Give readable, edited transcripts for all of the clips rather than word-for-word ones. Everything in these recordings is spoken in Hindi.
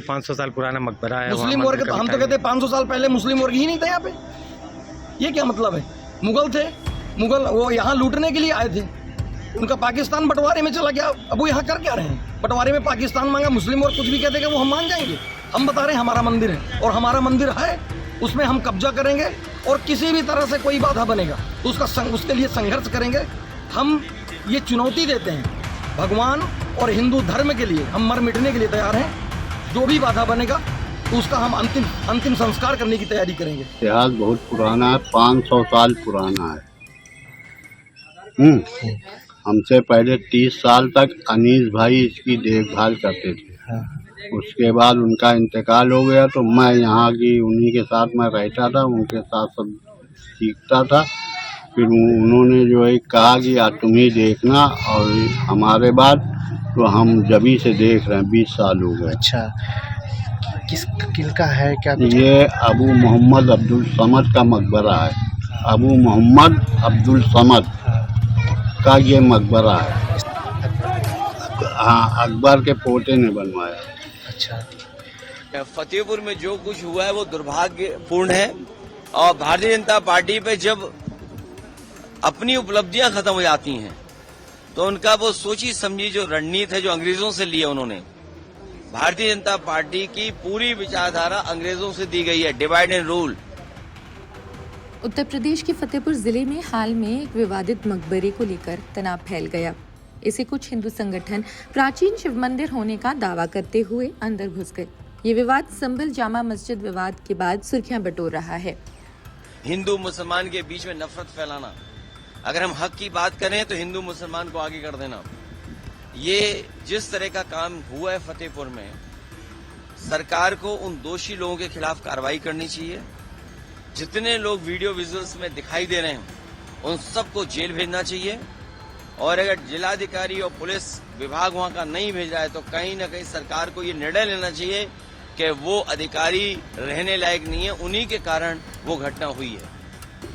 500 साल पुराना मकबरा है। मुस्लिम वर्ग, हम तो कहते हैं 500 साल पहले मुस्लिम वर्ग ही नहीं था यहाँ पे। ये क्या मतलब है? मुगल थे, मुगल वो यहाँ लूटने के लिए आए थे, उनका पाकिस्तान बंटवारे में चला गया। अब वो यहाँ कर क्या रहे हैं? बंटवारे में पाकिस्तान मांगा, मुस्लिम वर्ग कुछ भी कहते हैं वो हम मान जाएंगे। हम बता रहे हैं हमारा मंदिर है और हमारा मंदिर है, उसमें हम कब्जा करेंगे और किसी भी तरह से कोई बाधा बनेगा तो उसके लिए संघर्ष करेंगे। हम ये चुनौती देते हैं भगवान और हिंदू धर्म के लिए, हम मर मिटने के लिए तैयार हैं। जो भी बाधा बनेगा तो उसका हम अंतिम संस्कार करने की तैयारी करेंगे। इतिहास बहुत पुराना है, 500 साल पुराना है। हमसे पहले 30 साल तक अनीस भाई इसकी देखभाल करते थे। उसके बाद उनका इंतकाल हो गया तो मैं यहाँ की उन्हीं के साथ मैं रहता था, उनके साथ सब सीखता था। फिर उन्होंने जो है कहा कि यार तुम ही देखना, और हमारे बाद तो हम जभी से देख रहे हैं, 20 साल हो गए। अच्छा, किस किनका है क्या? ये अबू मोहम्मद अब्दुल समद का मकबरा है। अबू मोहम्मद अब्दुल समद का ये मकबरा है। हाँ, अकबर के पोते ने बनवाया। अच्छा, फतेहपुर में जो कुछ हुआ है वो दुर्भाग्यपूर्ण है। और भारतीय जनता पार्टी पे जब अपनी उपलब्धियां खत्म हो जाती हैं तो उनका वो सोची समझी जो रणनीति है जो अंग्रेजों से ली है उन्होंने, भारतीय जनता पार्टी की पूरी विचारधारा अंग्रेजों से दी गई है, divide and rule. Uttar Pradesh के फतेहपुर जिले में हाल में एक विवादित मकबरे को लेकर तनाव फैल गया। इसे कुछ हिंदू संगठन प्राचीन शिव मंदिर होने का दावा करते हुए अंदर घुस गए। ये विवाद संभल जामा मस्जिद विवाद के बाद सुर्खियां बटोर रहा है। हिंदू मुसलमान के बीच में नफरत फैलाना, अगर हम हक की बात करें तो हिंदू मुसलमान को आगे कर देना, ये जिस तरह का काम हुआ है फतेहपुर में, सरकार को उन दोषी लोगों के खिलाफ कार्रवाई करनी चाहिए। जितने लोग वीडियो विजुअल्स में दिखाई दे रहे हैं उन सबको जेल भेजना चाहिए। और अगर जिलाधिकारी और पुलिस विभाग वहां का नहीं भेज रहा है तो कहीं ना कहीं सरकार को ये निर्णय लेना चाहिए कि वो अधिकारी रहने लायक नहीं है, उन्हीं के कारण वो घटना हुई है।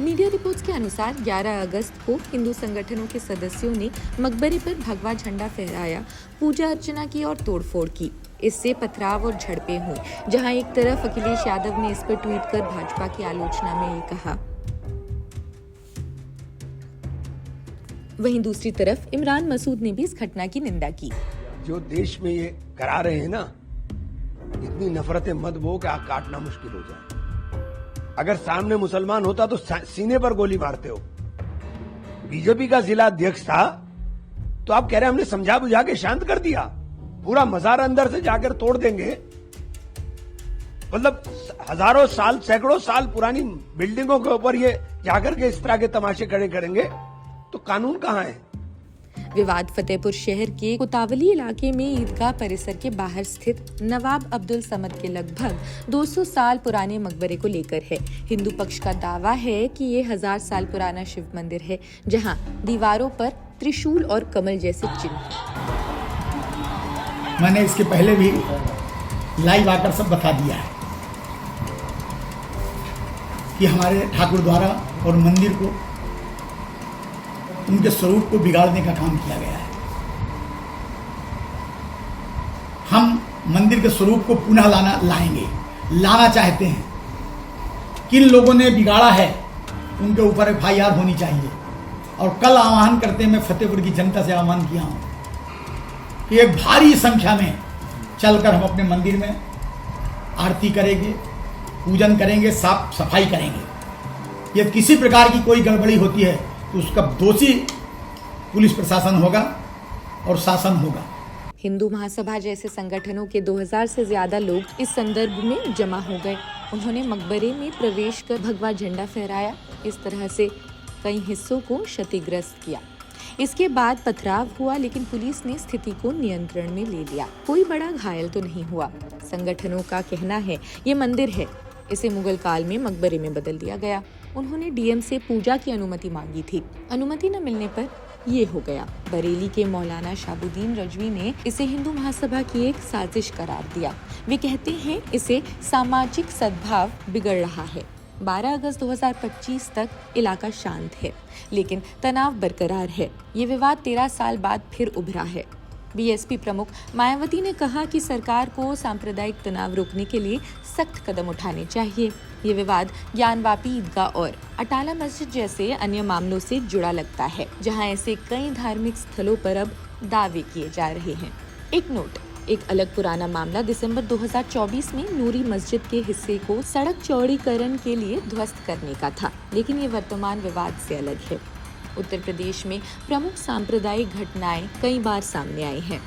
मीडिया रिपोर्ट्स के अनुसार 11 अगस्त को हिंदू संगठनों के सदस्यों ने मकबरे पर भगवा झंडा फहराया, पूजा अर्चना की और तोड़फोड़ की। इससे पथराव और झड़पें हुई, जहां एक तरफ अखिलेश यादव ने इस पर ट्वीट कर भाजपा की आलोचना में ये कहा, वहीं दूसरी तरफ इमरान मसूद ने भी इस घटना की निंदा की। जो देश में ये करा रहे हैं ना, इतनी नफरतें मत बो कि आप काटना मुश्किल हो जाए। अगर सामने मुसलमान होता तो सीने पर गोली मारते हो। बीजेपी का जिला अध्यक्ष था तो आप कह रहे हैं हमने समझा बुझा के शांत कर दिया, पूरा मजार अंदर से जाकर तोड़ देंगे। मतलब हजारों साल, सैकड़ों साल पुरानी बिल्डिंगों के ऊपर ये जाकर के इस तरह के तमाशे खड़े करेंगे तो कानून कहाँ है? विवाद फतेहपुर शहर के कुतावली इलाके में ईदगाह परिसर के बाहर स्थित नवाब अब्दुल समद के लगभग 200 साल पुराने मकबरे को लेकर है। हिंदू पक्ष का दावा है कि ये 1000 साल पुराना शिव मंदिर है, जहां दीवारों पर त्रिशूल और कमल जैसे चिन्ह हैं। मैंने इसके पहले भी लाइव आकर सब बता दिया है कि हमारे ठाकुर द्वारा और मंदिर को, उनके स्वरूप को बिगाड़ने का काम किया गया है। हम मंदिर के स्वरूप को पुनः लाना चाहते हैं। किन लोगों ने बिगाड़ा है उनके ऊपर FIR होनी चाहिए। और कल आह्वान करते मैं फतेहपुर की जनता से आह्वान किया हूं कि एक भारी संख्या में चलकर हम अपने मंदिर में आरती करेंगे, पूजन करेंगे, साफ सफाई करेंगे। यदि किसी प्रकार की कोई गड़बड़ी होती है तो उसका दोषी पुलिस प्रशासन होगा और शासन होगा। हिंदू महासभा जैसे संगठनों के 2000 से ज्यादा लोग इस संदर्भ में जमा हो गए। उन्होंने मकबरे में प्रवेश कर भगवा झंडा फहराया। इस तरह से कई हिस्सों को क्षतिग्रस्त किया। इसके बाद पथराव हुआ, लेकिन पुलिस ने स्थिति को नियंत्रण में ले लिया। कोई बड़ा घायल तो नहीं हुआ। संगठनों का कहना है ये मंदिर है, इसे मुगल काल में मकबरे में बदल दिया गया। उन्होंने DM से पूजा की अनुमति मांगी थी। अनुमति न मिलने पर ये हो गया। बरेली के मौलाना शाहबुद्दीन रजवी ने इसे हिंदू महासभा की एक साजिश करार दिया। वे कहते हैं इसे सामाजिक सद्भाव बिगड़ रहा है। 12 अगस्त 2025 तक इलाका शांत है, लेकिन तनाव बरकरार है। ये विवाद 13 साल बाद फिर उभरा है। बीएसपी प्रमुख मायावती ने कहा कि सरकार को सांप्रदायिक तनाव रोकने के लिए सख्त कदम उठाने चाहिए। ये विवाद ज्ञानवापी ईदगाह और अटाला मस्जिद जैसे अन्य मामलों से जुड़ा लगता है, जहां ऐसे कई धार्मिक स्थलों पर अब दावे किए जा रहे हैं। एक नोट, एक अलग पुराना मामला दिसंबर 2024 में नूरी मस्जिद के हिस्से को सड़क चौड़ीकरण के लिए ध्वस्त करने का था, लेकिन ये वर्तमान विवाद से अलग है। उत्तर प्रदेश में प्रमुख सांप्रदायिक घटनाएं कई बार सामने आई हैं।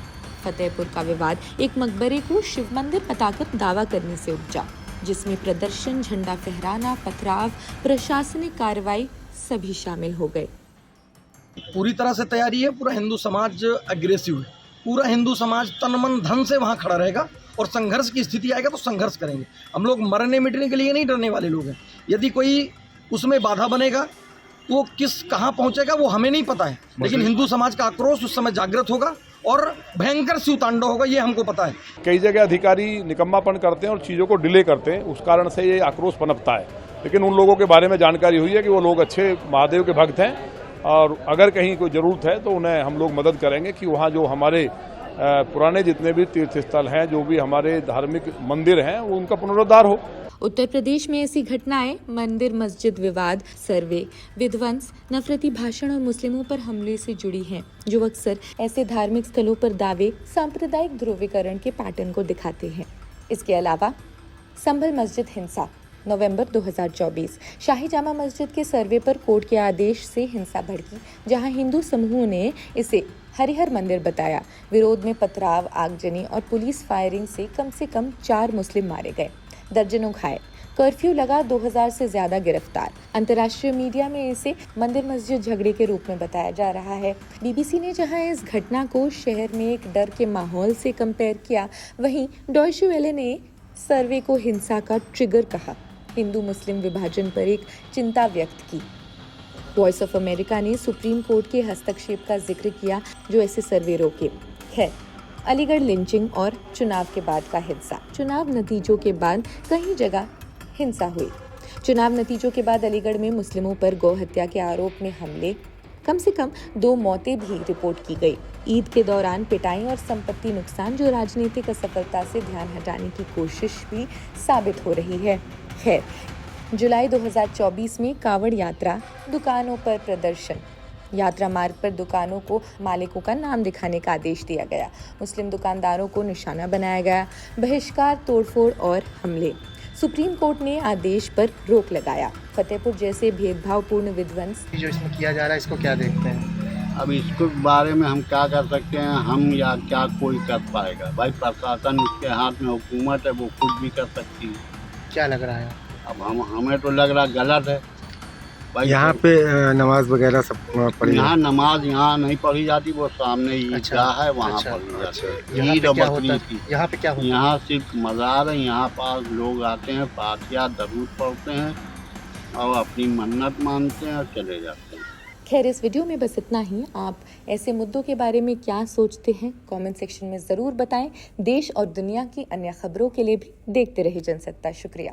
फतेहपुर का विवाद एक मकबरे को शिव मंदिर बताकर दावा करने से उपजा, जिसमें प्रदर्शन, झंडा फहराना, पथराव, प्रशासनिक कार्रवाई सभी शामिल हो गए। पूरी तरह से तैयारी है। पूरा हिंदू समाज अग्रेसिव है। पूरा हिंदू समाज तन मन धन से वहाँ खड़ा रहेगा और संघर्ष की स्थिति आएगा तो संघर्ष करेंगे। हम लोग मरने मिटने के लिए नहीं डरने वाले लोग हैं। यदि कोई उसमें बाधा बनेगा तो वो कहाँ पहुँचेगा वो हमें नहीं पता है, लेकिन हिंदू समाज का आक्रोश उस समय जागृत होगा और भयंकर शिवतांडव होगा, ये हमको पता है। कई जगह अधिकारी निकम्मापन करते हैं और चीज़ों को डिले करते हैं, उस कारण से ये आक्रोश पनपता है। लेकिन उन लोगों के बारे में जानकारी हुई है कि वो लोग अच्छे महादेव के भक्त हैं और अगर कहीं कोई ज़रूरत है तो उन्हें हम लोग मदद करेंगे कि वहाँ जो हमारे पुराने जितने भी तीर्थ स्थल हैं, जो भी हमारे धार्मिक मंदिर हैं, वो उनका पुनरुद्धार हो। उत्तर प्रदेश में ऐसी घटनाएं मंदिर मस्जिद विवाद, सर्वे, विध्वंस, नफरती भाषण और मुस्लिमों पर हमले से जुड़ी हैं, जो अक्सर ऐसे धार्मिक स्थलों पर दावे सांप्रदायिक ध्रुवीकरण के पैटर्न को दिखाते हैं। इसके अलावा संभल मस्जिद हिंसा, नवंबर 2024, शाही जामा मस्जिद के सर्वे पर कोर्ट के आदेश से हिंसा भड़की, जहां हिंदू समूहों ने इसे हरिहर मंदिर बताया। विरोध में पथराव, आगजनी और पुलिस फायरिंग से कम 4 मुस्लिम मारे गए, दर्जनों घायल। कर्फ्यू लगा, 2000 से ज्यादा गिरफ्तार। अंतर्राष्ट्रीय मीडिया में इसे मंदिर मस्जिद झगड़े के रूप में बताया जा रहा है। बीबीसी ने जहां इस घटना को शहर में एक डर के माहौल से कंपेयर किया, वहीं डॉयचे वेले ने सर्वे को हिंसा का ट्रिगर कहा, हिंदू मुस्लिम विभाजन पर एक चिंता व्यक्त की। वॉइस ऑफ अमेरिका ने सुप्रीम कोर्ट के हस्तक्षेप का जिक्र किया, जो ऐसे सर्वे रोके। खैर, अलीगढ़ लिंचिंग और चुनाव के बाद का हिंसा। चुनाव नतीजों के बाद कई जगह हिंसा हुई। चुनाव नतीजों के बाद अलीगढ़ में मुस्लिमों पर गौ हत्या के आरोप में हमले, कम से कम 2 मौतें भी रिपोर्ट की गई। ईद के दौरान पिटाई और संपत्ति नुकसान, जो राजनीतिक असफलता से ध्यान हटाने की कोशिश भी साबित हो रही है। खैर, जुलाई 2024 में कांवड़ यात्रा, दुकानों पर प्रदर्शन। यात्रा मार्ग पर दुकानों को मालिकों का नाम दिखाने का आदेश दिया गया। मुस्लिम दुकानदारों को निशाना बनाया गया। बहिष्कार, तोड़फोड़ और हमले। सुप्रीम कोर्ट ने आदेश पर रोक लगाया। फतेहपुर जैसे भेदभावपूर्ण विध्वंस जो इसमें किया जा रहा है, इसको क्या देखते हैं? अब इसके बारे में हम क्या कर सकते हैं, हम या क्या कोई कर पाएगा? भाई प्रशासन उसके हाथ में, हुकूमत है, वो कुछ भी कर सकती है। क्या लग रहा है? अब हमें तो लग रहा गलत है भाई। यहाँ पे नमाज वगैरह सब पढ़ी यहाँ नमाज यहाँ नहीं पढ़ी जाती, वो सामने ईदगाह है, वहाँ पढ़ी जाती है। ईद और बकरीद की। यहाँ पे क्या होता है? यहाँ सिर्फ मज़ार है, यहाँ पास लोग आते हैं, फातिहा दरूद पढ़ते हैं और अपनी मन्नत मानते हैं और चले जाते हैं। खैर, इस वीडियो में बस इतना ही। आप ऐसे मुद्दों के बारे में क्या सोचते हैं, कमेंट सेक्शन में ज़रूर बताएं। देश और दुनिया की अन्य खबरों के लिए भी देखते रहिए जनसत्ता। शुक्रिया।